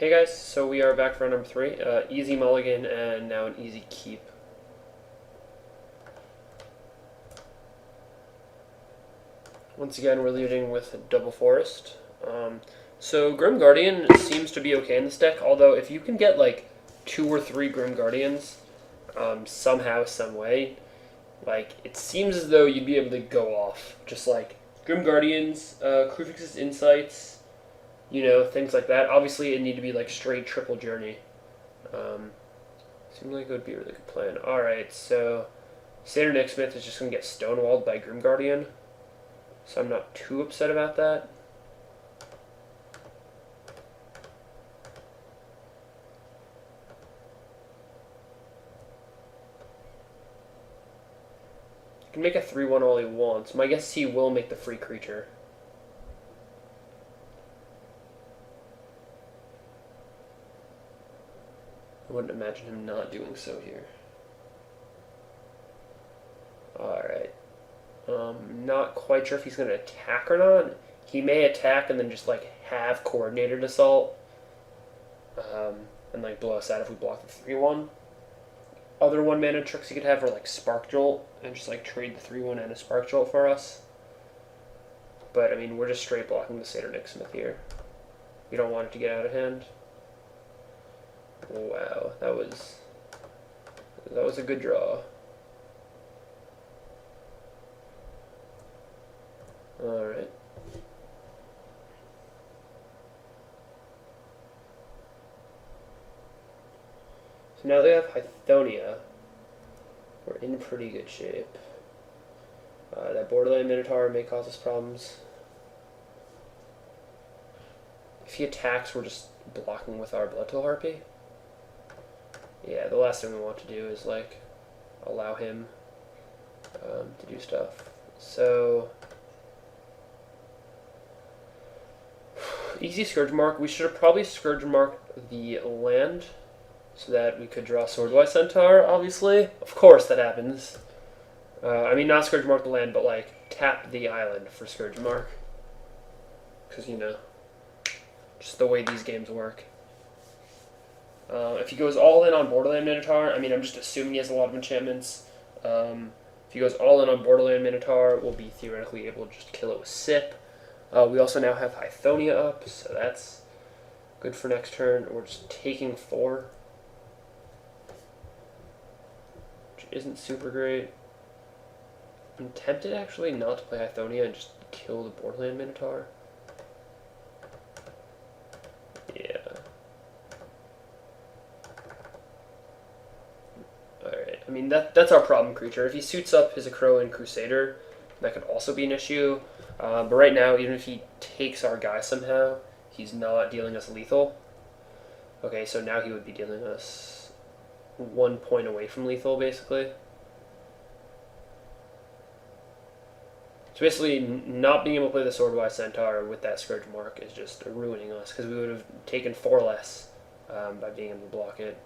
Hey guys, so we are back for number 3. Easy mulligan and now an easy keep. Once again, we're leading with Double Forest. So Grim Guardian seems to be okay in this deck, although if you can get like 2 or 3 Grim Guardians somehow, some way, like it seems as though you'd be able to go off. Just like Grim Guardians, Krufix's Insights, things like that. Obviously, it need to be like straight triple journey. Seems like it would be a really good plan. Alright, so Satyr Nicksmith is just going to get stonewalled by Grim Guardian. So I'm not too upset about that. He can make a 3-1 all he wants. My guess is he will make the free creature. I wouldn't imagine him not doing so here. Alright. Not quite sure if he's going to attack or not. He may attack and then just like have coordinated assault. And like blow us out if we block the 3-1. Other 1-mana tricks he could have are like Spark Jolt and just like trade the 3-1 and a Spark Jolt for us. But I mean, we're just straight blocking the Satyr Nicksmith here. We don't want it to get out of hand. Wow, that was a good draw. Alright. So now they have Hythonia. We're in pretty good shape. That Borderland Minotaur may cause us problems. If he attacks, we're just blocking with our Bloodtool Harpy. Yeah, the last thing we want to do is like allow him to do stuff. So easy Scourge Mark. We should have probably Scourge marked the land so that we could draw Swordwise Centaur, obviously. Of course that happens. I mean, not Scourge Mark the land, but like tap the island for Scourge Mark. Because, just the way these games work. If he goes all in on Borderland Minotaur, I mean, I'm just assuming he has a lot of enchantments. If he goes all in on Borderland Minotaur, we'll be theoretically able to just kill it with Sip. We also now have Hythonia up, so that's good for next turn. We're just taking 4, which isn't super great. I'm tempted actually not to play Hythonia and just kill the Borderland Minotaur. Yeah. Alright, I mean, that's our problem creature. If he suits up his Akro and Crusader, that could also be an issue. But right now, even if he takes our guy somehow, he's not dealing us lethal. Okay, so now he would be dealing us 1 point away from lethal, basically. So basically, not being able to play the Swordwise Centaur with that Scourge Mark is just ruining us, because we would have taken 4 less by being able to block it.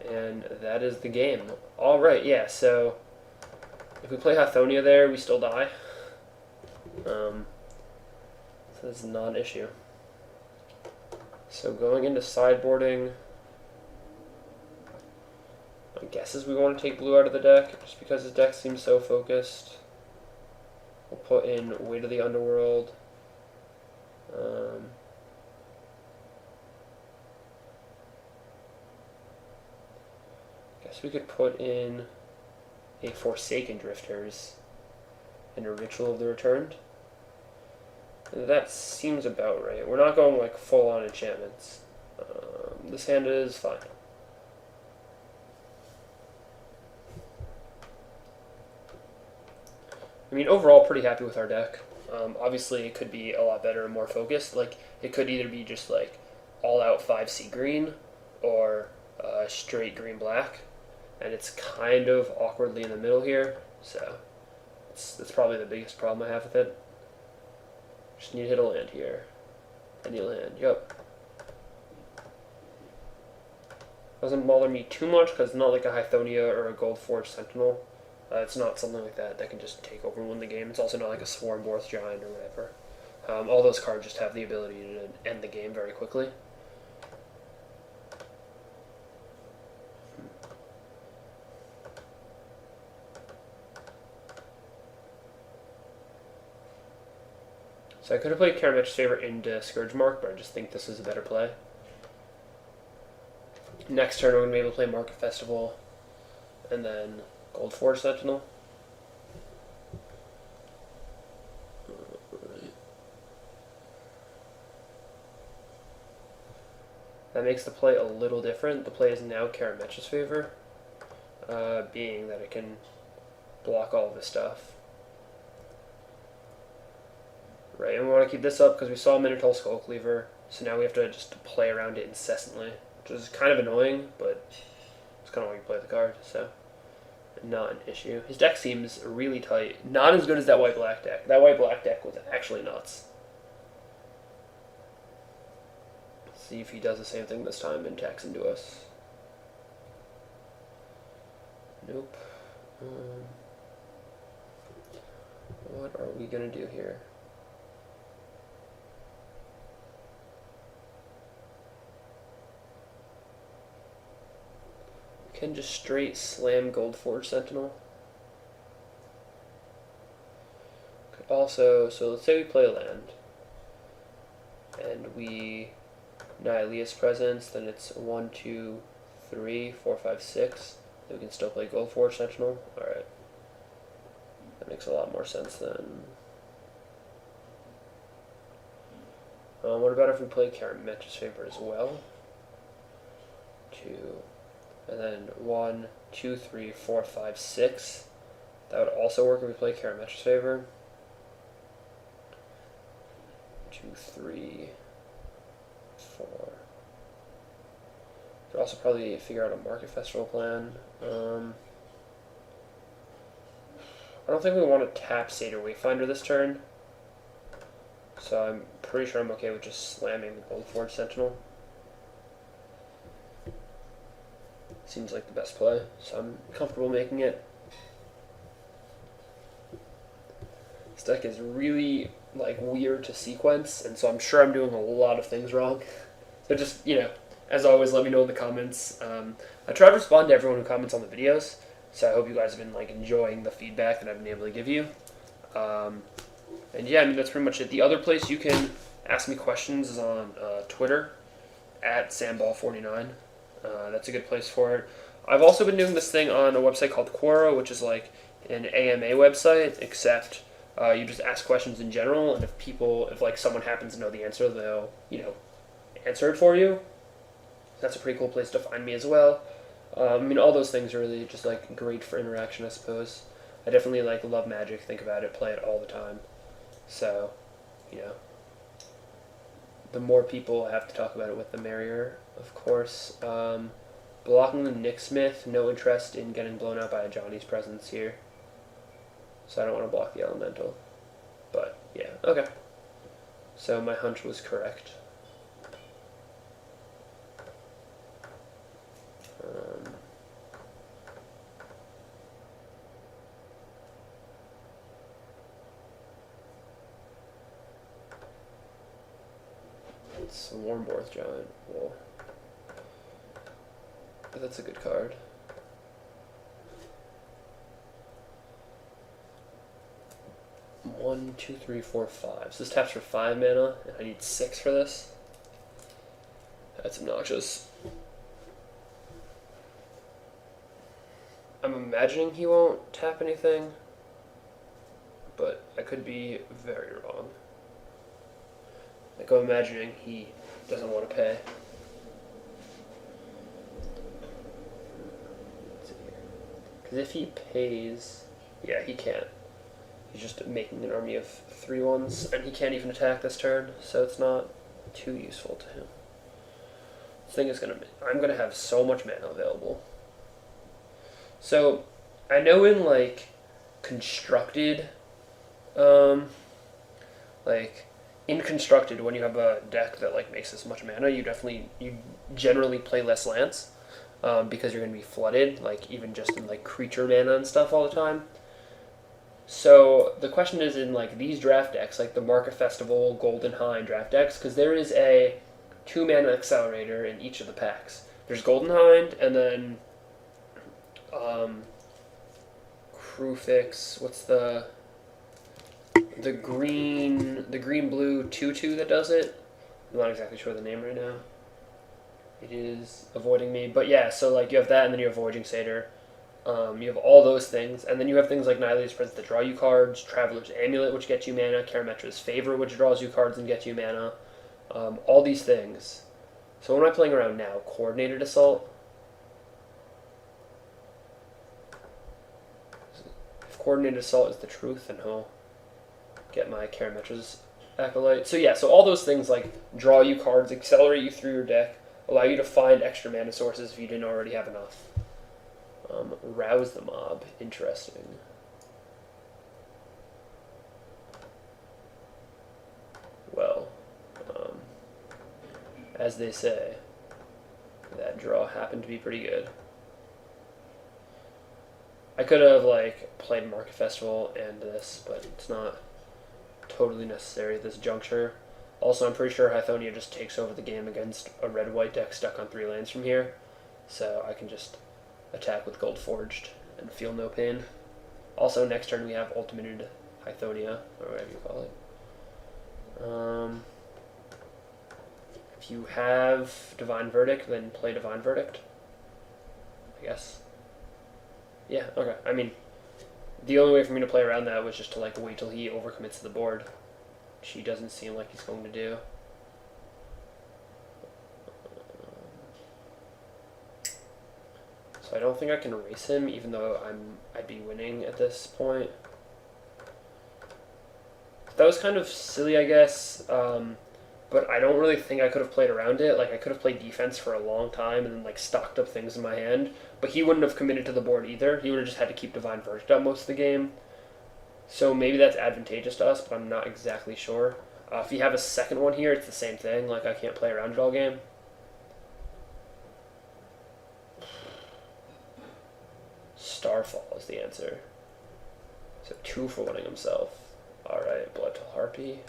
And that is the game. Alright, yeah, so if we play Hythonia there, we still die. So that's not an issue. So going into sideboarding, my guess is we want to take blue out of the deck, just because his deck seems so focused. We'll put in Way to the Underworld. Guess we could put in a Forsaken Drifters and a Ritual of the Returned. That seems about right. We're not going like full on enchantments. This hand is fine. I mean, overall, pretty happy with our deck. Obviously, it could be a lot better and more focused. Like, it could either be just like all-out 5C green or straight green-black, and it's kind of awkwardly in the middle here. So that's probably the biggest problem I have with it. Just need to hit a land here. Any land, yep. Doesn't bother me too much because it's not like a Hythonia or a Gold Forge Sentinel. It's not something like that that can just take over and win the game. It's also not like a Swarmborth Giant or whatever. All those cards just have the ability to end the game very quickly. So I could have played Karametra's Favor into Scourge Mark, but I just think this is a better play. Next turn, we're going to be able to play Market Festival, and then Gold Forge Sentinel. That makes the play a little different. The play is now Karametra's Favor, being that it can block all of this stuff. Right, and we want to keep this up because we saw Minotaur Skull Cleaver, so now we have to just play around it incessantly, which is kind of annoying, but it's kind of why you play the card, so not an issue. His deck seems really tight. Not as good as that white-black deck. That white-black deck was actually nuts. Let's see if he does the same thing this time and attacks into us. Nope. What are we going to do here? Can just straight slam Gold Forge Sentinel. Could also, so let's say we play a land, and we Nihilius Presence, then it's 1, 2, 3, 4, 5, 6. Then we can still play Gold Forge Sentinel. Alright. That makes a lot more sense then. What about if we play Karametra's Favor as well? 2. And then 1, 2, 3, 4, 5, 6. That would also work if we play Karametra's Favor. 2, 3, 4. Could also probably figure out a Market Festival plan. I don't think we want to tap Satyr Wayfinder this turn. So I'm pretty sure I'm okay with just slamming the Gold Forge Sentinel. Seems like the best play, so I'm comfortable making it. This deck is really weird to sequence, and so I'm sure I'm doing a lot of things wrong. So just, as always, let me know in the comments. I try to respond to everyone who comments on the videos, so I hope you guys have been enjoying the feedback that I've been able to give you. And yeah, that's pretty much it. The other place you can ask me questions is on Twitter, at Samball49. That's a good place for it. I've also been doing this thing on a website called Quora, which is like an AMA website, except you just ask questions in general, and if someone happens to know the answer, they'll, answer it for you. That's a pretty cool place to find me as well. All those things are really just great for interaction, I suppose. I definitely love Magic, think about it, play it all the time. So, the more people have to talk about it with, the merrier, of course. Blocking the Nick Smith, no interest in getting blown out by a Johnny's Presence here. So I don't want to block the Elemental. But, yeah, okay. So my hunch was correct. It's a Warmborth Giant. Well, that's a good card. One, 2, 3, 4, 5. So this taps for 5 mana, and I need 6 for this. That's obnoxious. I'm imagining he won't tap anything, but I could be very wrong. I'm imagining he doesn't want to pay. Because if he pays, yeah, he can't. He's just making an army of 3/1s, and he can't even attack this turn, so it's not too useful to him. The thing is I'm gonna have so much mana available. So I know in constructed, in constructed, when you have a deck that makes this much mana, you generally play less lands, because you're gonna be flooded, even just in creature mana and stuff all the time. So the question is in these draft decks, the Market Festival, Golden Hind draft decks, because there is a 2 mana accelerator in each of the packs. There's Golden Hind, and then Crewfix. What's the the green blue 2/2 that does it. I'm not exactly sure the name right now. It is avoiding me, but yeah. So like you have that, and then you have Voyaging Satyr. You have all those things, and then you have things like Nylea's Presence that draw you cards, Traveler's Amulet, which gets you mana, Karametra's Favor, which draws you cards and gets you mana. All these things. So what am I playing around now? Coordinated Assault. If Coordinated Assault is the truth, then he'll get my Karametra's Acolyte. So yeah, so all those things like draw you cards, accelerate you through your deck, allow you to find extra mana sources if you didn't already have enough. Rouse the Mob. Interesting. Well, as they say, that draw happened to be pretty good. I could have like played Market Festival and this, but it's not totally necessary at this juncture. Also, I'm pretty sure Hythonia just takes over the game against a red-white deck stuck on 3 lands from here, so I can just attack with Gold Forged and feel no pain. Also, next turn we have Ultimated Hythonia, or whatever you call it. If you have Divine Verdict, then play Divine Verdict, I guess. Yeah, okay. I mean, the only way for me to play around that was just to like wait till he overcommits to the board, which he doesn't seem like he's going to do. So I don't think I can erase him, even though I'd be winning at this point. That was kind of silly, I guess, but I don't really think I could have played around it. Like, I could have played defense for a long time and then, like, stocked up things in my hand, but he wouldn't have committed to the board either. He would have just had to keep Divine Verdict up most of the game. So maybe that's advantageous to us, but I'm not exactly sure. If you have a second one here, it's the same thing. Like, I can't play around it all game. Starfall is the answer. So 2 for winning himself. Alright, Bloodfall Harpy.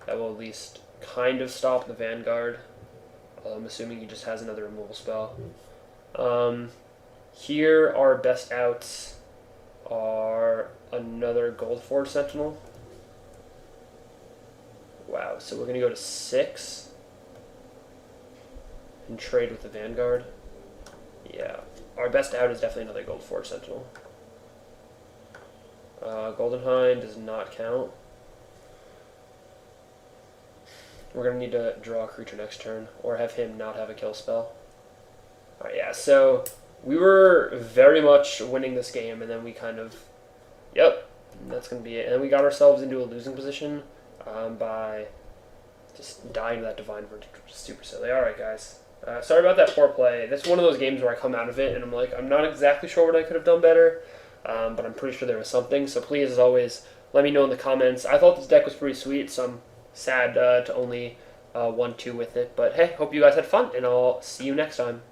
That will at least kind of stop the Vanguard. I'm assuming he just has another removal spell. Here, our best outs are another Gold Forge Sentinel. Wow, so we're going to go to 6 and trade with the Vanguard. Yeah, our best out is definitely another Gold Forge Sentinel. Golden Hind does not count. We're going to need to draw a creature next turn, or have him not have a kill spell. Alright, yeah, so we were very much winning this game, and then we kind of, yep, that's going to be it. And then we got ourselves into a losing position by just dying to that Divine Verdict, which is super silly. Alright, guys. Sorry about that poor play. That's one of those games where I come out of it, and I'm like, I'm not exactly sure what I could have done better, but I'm pretty sure there was something. So please, as always, let me know in the comments. I thought this deck was pretty sweet, so I'm sad to only 1-2 with it. But hey, hope you guys had fun, and I'll see you next time.